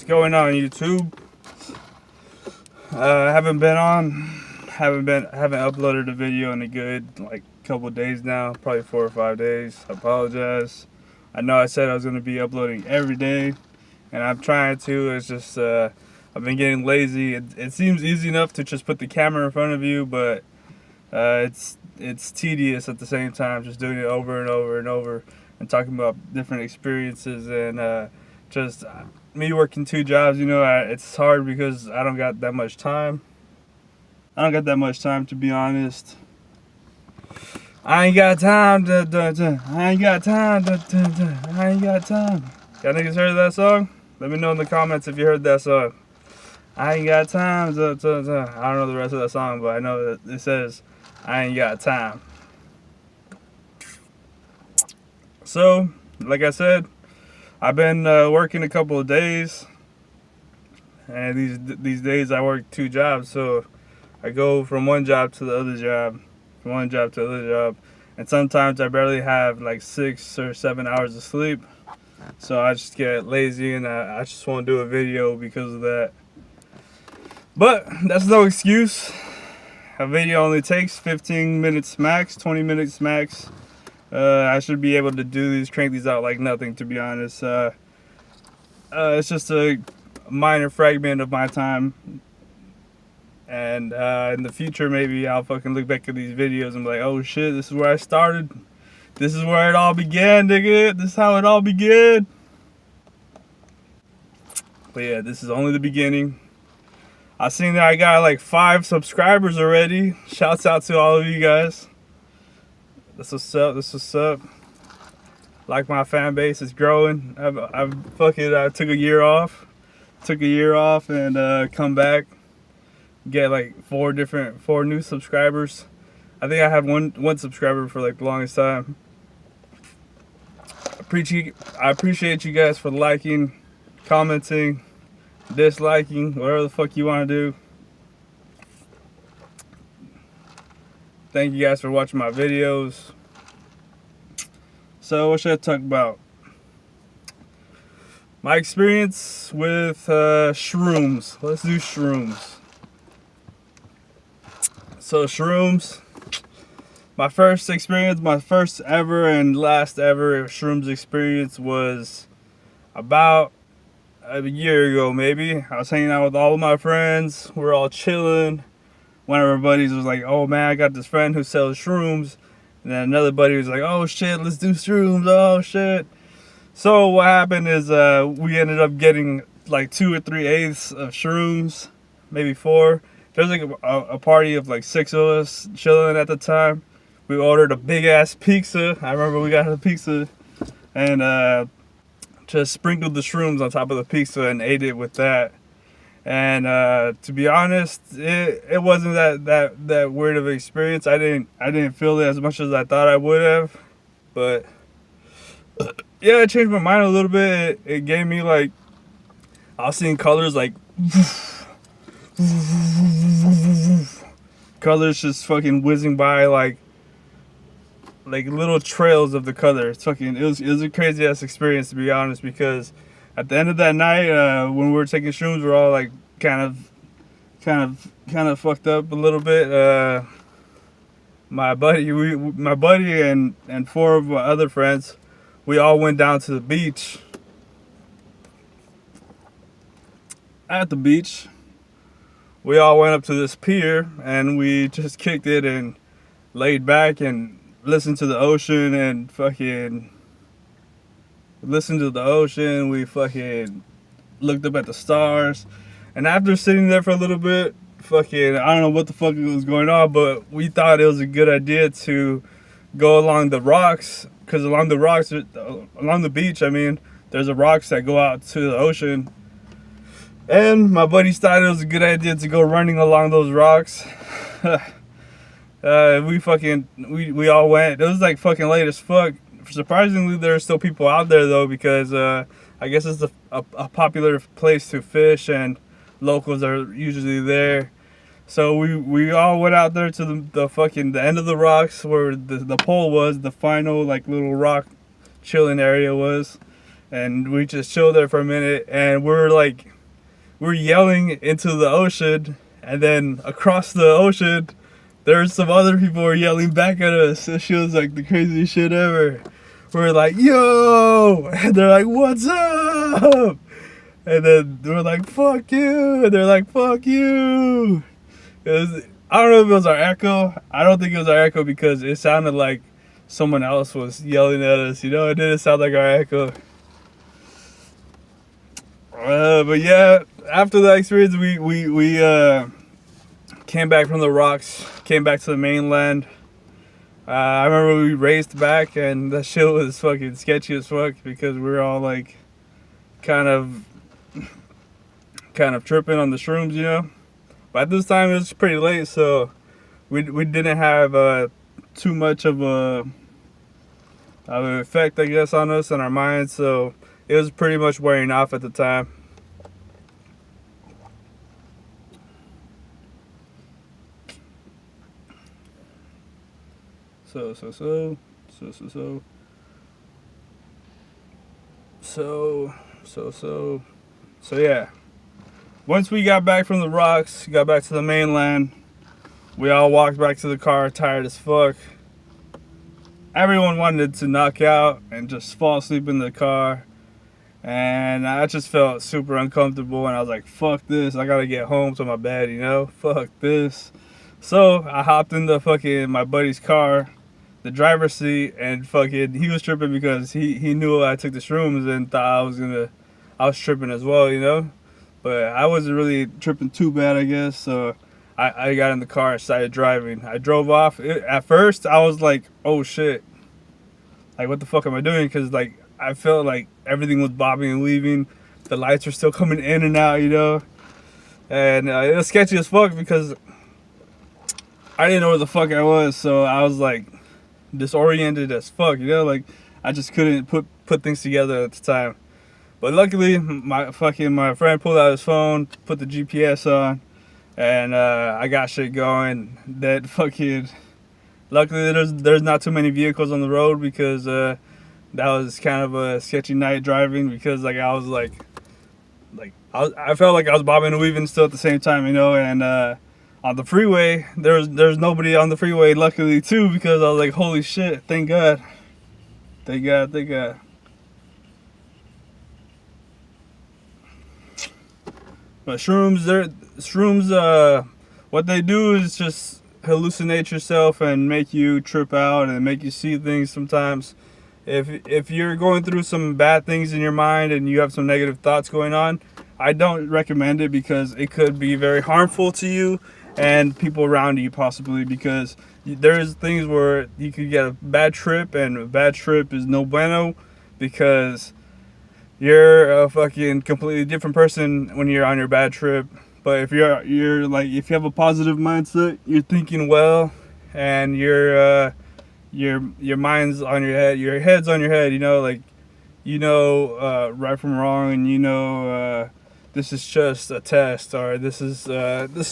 What's going on YouTube? Haven't uploaded a video in a good like couple days now, probably 4 or 5 days. I apologize. I know I said I was gonna be uploading every day, and I'm trying to. It's just I've been getting lazy. It seems easy enough to just put the camera in front of you, but it's tedious at the same time, just doing it over and over and over and talking about different experiences and just me working 2 jobs. You know, it's hard because I don't got that much time. I don't got that much time, to be honest. I ain't got time. I ain't got time. I ain't got time. Y'all niggas heard that song? Let me know in the comments if you heard that song. I ain't got time. I don't know the rest of that song, but I know that it says, I ain't got time. So, like I said, I've been working a couple of days, and these days I work 2 jobs, so I go from one job to the other job, and sometimes I barely have like 6 or 7 hours of sleep, so I just get lazy and I just won't do a video because of that. But that's no excuse. A video only takes 15 minutes max, 20 minutes max. I should be able to crank these out like nothing, to be honest. It's just a minor fragment of my time. And in the future, maybe I'll fucking look back at these videos and be like, oh shit, this is where I started. This is where it all began, nigga. This is how it all began. But yeah, this is only the beginning. I seen that I got like 5 subscribers already. Shouts out to all of you guys. That's what's up. This what's up. Like, my fan base is growing. I took a year off. And come back. Get like 4 new subscribers. I think I had one subscriber for like the longest time. I appreciate you guys for liking, commenting, disliking, whatever the fuck you want to do. Thank you guys for watching my videos. So what should I talk about? My experience with shrooms. Let's do shrooms. So shrooms, my first ever and last ever shrooms experience was about a year ago, maybe. I was hanging out with all of my friends. We're all chilling. One of our buddies was like, oh man, I got this friend who sells shrooms. And then another buddy was like, oh shit, let's do shrooms, oh shit. So what happened is we ended up getting like 2 or 3/8 of shrooms, maybe 4. There was like a party of like 6 of us chilling at the time. We ordered a big ass pizza. I remember we got a pizza and just sprinkled the shrooms on top of the pizza and ate it with that. And to be honest, it wasn't that weird of an experience. I didn't feel it as much as I thought I would have, but yeah, it changed my mind a little bit. It gave me like, I was seeing colors like colors just fucking whizzing by like little trails of the color. It was a crazy ass experience, to be honest, because at the end of that night, when we were taking shrooms, we're all like kind of fucked up a little bit. My buddy and 4 of my other friends, we all went down to the beach. At the beach, we all went up to this pier and we just kicked it and laid back and listened to the ocean and fucking listened to the ocean. We fucking looked up at the stars, and after sitting there for a little bit, fucking I don't know what the fuck was going on, but we thought it was a good idea to go along the rocks, because along the beach, I mean, there's a rocks that go out to the ocean, and my buddies thought it was a good idea to go running along those rocks. We all went. It was like fucking late as fuck. Surprisingly, there are still people out there though, because I guess it's a popular place to fish and locals are usually there. So we all went out there to the end of the rocks where the pole was, the final like little rock chilling area was, and we just chilled there for a minute, and we're like we're yelling into the ocean, and then across the ocean, there's some other people who are yelling back at us. It feels like the craziest shit ever. We're like, yo! And they're like, what's up? And then we're like, fuck you! And they're like, fuck you! I don't know if it was our echo. I don't think it was our echo because it sounded like someone else was yelling at us. You know, it didn't sound like our echo. But yeah, after that experience, we came back from the rocks, came back to the mainland. I remember we raced back, and that shit was fucking sketchy as fuck because we were all like, kind of tripping on the shrooms, you know. But at this time, it was pretty late, so we didn't have too much of an effect, I guess, on us and our minds. So it was pretty much wearing off at the time. So yeah. Once we got back from the rocks, got back to the mainland, we all walked back to the car tired as fuck. Everyone wanted to knock out and just fall asleep in the car. And I just felt super uncomfortable, and I was like, fuck this, I gotta get home to my bed, you know? Fuck this. So I hopped in my buddy's car, the driver's seat, and he was tripping because he knew I took the shrooms and thought I was tripping as well, you know? But I wasn't really tripping too bad, I guess. So I got in the car and started driving. I drove off. At first, I was like, oh shit. Like, what the fuck am I doing? Because, like, I felt like everything was bobbing and weaving. The lights were still coming in and out, you know? And it was sketchy as fuck because I didn't know where the fuck I was. So I was, like, disoriented as fuck, you know? Like, I just couldn't put things together at the time. But luckily, my friend pulled out his phone, put the GPS on, and I got shit going. Luckily, there's not too many vehicles on the road because that was kind of a sketchy night driving because I felt like I was bobbing and weaving still at the same time, you know. And on the freeway, there's nobody on the freeway, luckily too, because I was like, holy shit, thank God. But shrooms, what they do is just hallucinate yourself and make you trip out and make you see things sometimes. If you're going through some bad things in your mind and you have some negative thoughts going on, I don't recommend it because it could be very harmful to you and people around you possibly, because there's things where you could get a bad trip, and a bad trip is no bueno because you're a fucking completely different person when you're on your bad trip. But if you're like, if you have a positive mindset, you're thinking well, and your mind's on your head, your head's on your head, you know, like, you know, right from wrong, and you know, this is just a test, or this is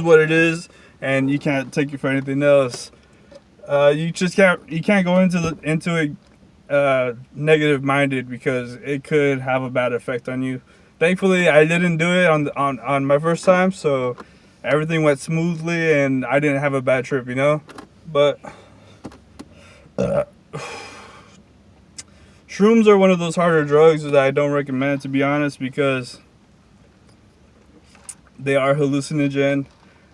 what it is, and you can't take it for anything else. You can't go into it negative minded because it could have a bad effect on you. Thankfully, I didn't do it on my first time, so everything went smoothly and I didn't have a bad trip, you know. But shrooms are one of those harder drugs that I don't recommend, to be honest, because they are hallucinogen.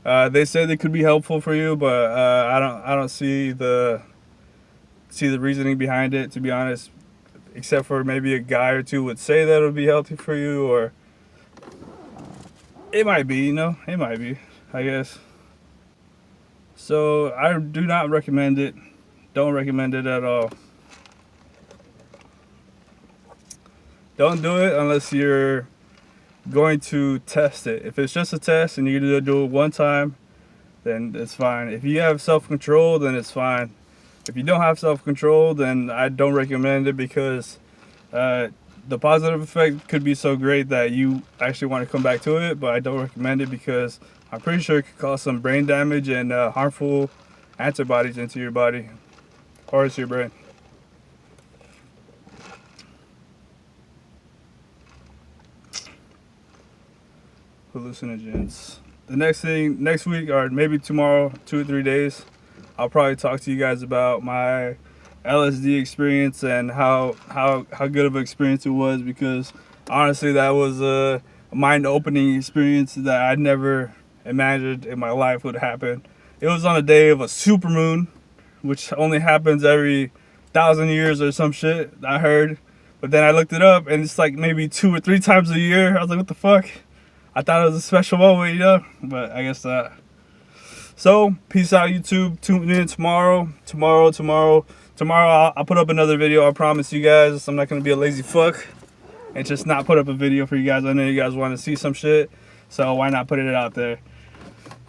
They say they could be helpful for you, but I don't see the reasoning behind it, to be honest, except for maybe a guy or two would say that it would be healthy for you, or it might be, you know, it might be, I guess. So I do not recommend it. Don't recommend it at all. Don't do it unless you're going to test it. If it's just a test and you're gonna do it one time, then it's fine. If you have self-control, then it's fine. If you don't have self-control, then I don't recommend it because the positive effect could be so great that you actually want to come back to it, but I don't recommend it because I'm pretty sure it could cause some brain damage and harmful antibodies into your body or into your brain. hallucinogens. The next week or maybe tomorrow, 2 or 3 days, I'll probably talk to you guys about my LSD experience and how good of an experience it was, because honestly that was a mind-opening experience that I never imagined in my life would happen. It was on a day of a supermoon, which only happens every 1,000 years or some shit, I heard. But then I looked it up and it's like maybe 2 or 3 times a year. I was like, what the fuck? I thought it was a special moment, you know? But I guess not. So, peace out, YouTube. Tune in tomorrow. Tomorrow, I'll put up another video, I promise you guys. I'm not going to be a lazy fuck and just not put up a video for you guys. I know you guys want to see some shit, so why not put it out there?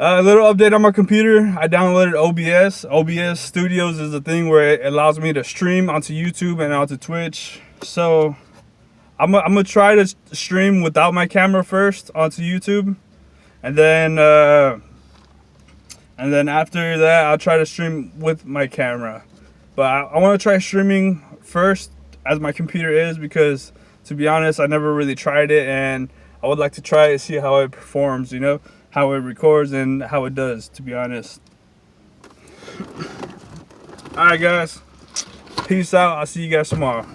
A little update on my computer. I downloaded OBS. OBS Studios is a thing where it allows me to stream onto YouTube and onto Twitch. So I'm gonna try to stream without my camera first onto YouTube, and then after that I'll try to stream with my camera. But I want to try streaming first as my computer is, because to be honest, I never really tried it, and I would like to try it, see how it performs, you know, how it records and how it does, to be honest. Alright guys, peace out. I'll see you guys tomorrow.